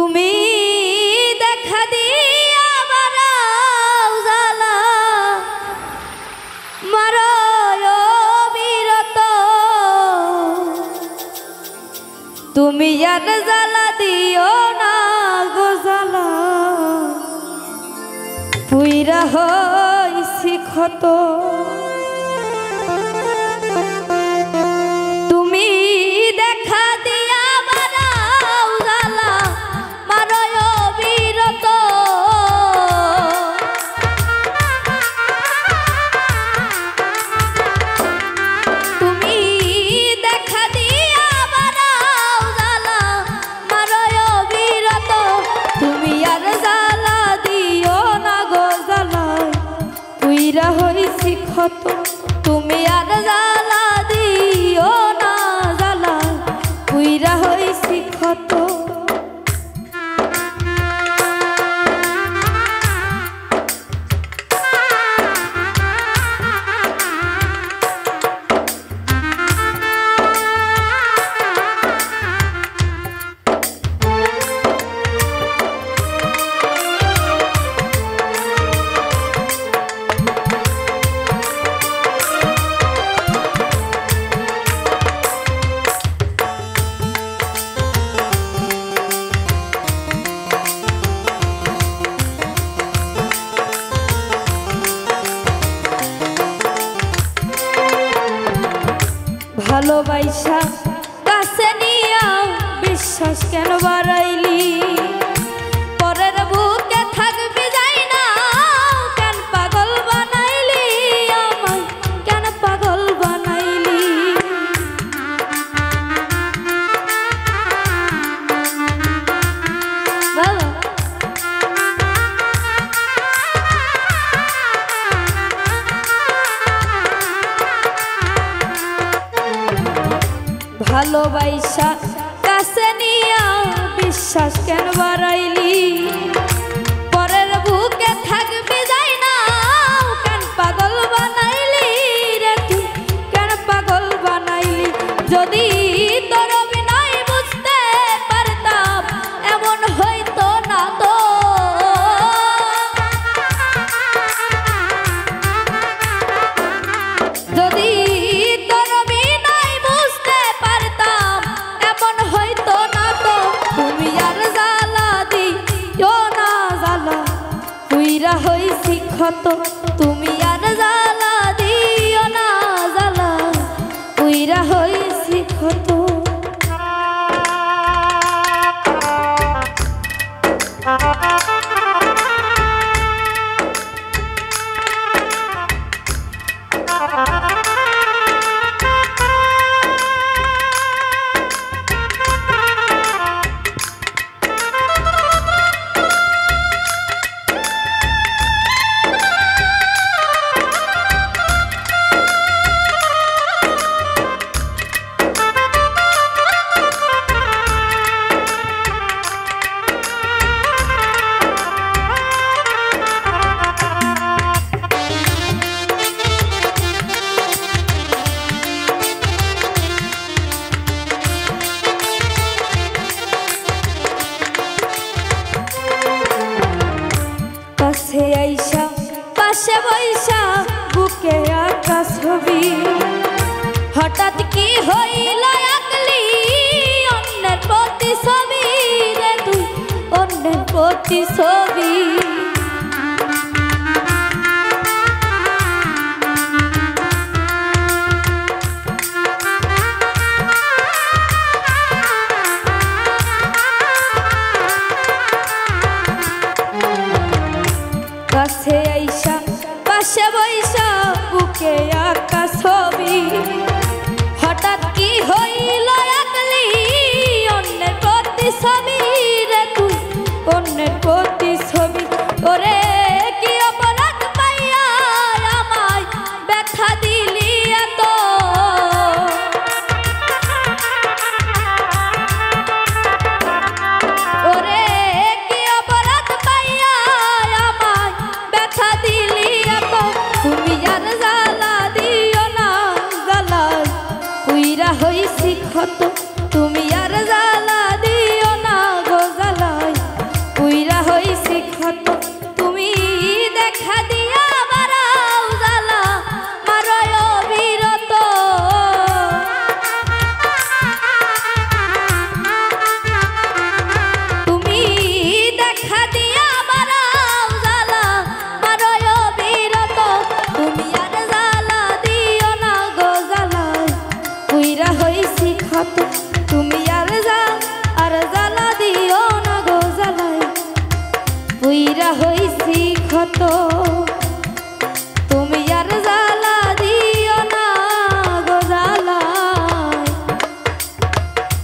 তুমি দেখা দিয়া বারাও জ্বালা মারো অবিরত তুমি আর জ্বালা দিও না গো জ্বালা পুইরা হইছি ক্ষত তুমি দেখা দিয়া বারাও জ্বালা মারো অবিরত তুমি দেখা দিয়া বারাও জ্বালা মারো অবিরত তুমি আর জ্বালা দিও না গো জ্বালা পুইরা হইছি ক্ষত তুমি আর জ্বালা দিও না জ্বালা পুইরা হইছি ক্ষত ভালোবাসা কাছে নিয়া বিশ্বাস কেন বাড়াইলি পরের বুকে থাকবি যাই না কেন পাগল বানাইলি আমায় কেন পাগল বানাইলি ভালোবাসা কাছে নিয়া বিশ্বাস কেন বাড়াইলি পরের বুকে থাকবি যাই না কেন পাগল বানাইলি রে তুই কেন পাগল বানাইলি যদি তোর অভিনয় বুঝতে পারতাম এমন হইতো না তো যদি হইছি ক্ষত তুমি আর জ্বালা দিও না জ্বালা পুইরা হইছি ক্ষত পাশে বৈশা বুকে আঁকা ছবি হঠাৎ কি হইল আকলি অন্যের প্রতি ছবি রে তুই অন্যের প্রতি ছবি কাছে আইসা পাশে বৈশা বুকে আঁকা ছবি হঠাৎ কি হইল আকলি অন্যের প্রতি ছবি রে তুই অন্যের প্রতি ছবি ওরে কি অপরাধ পাইয়া আমায় ব্যথা দিলি এত ওরে কি অপরাধ পাইয়া আমায় ব্যথা দিলি এত তুমি আর জ্বালা দিও না জ্বালা পুইরা হইছি ক্ষত তুমি আর জ্বালা দিও না গো জ্বালাই পুইরা হইছি ক্ষত তুমি আর জ্বালা দিও না গো জ্বালায়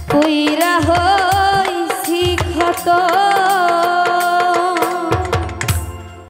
পুইরা হইছি ক্ষত।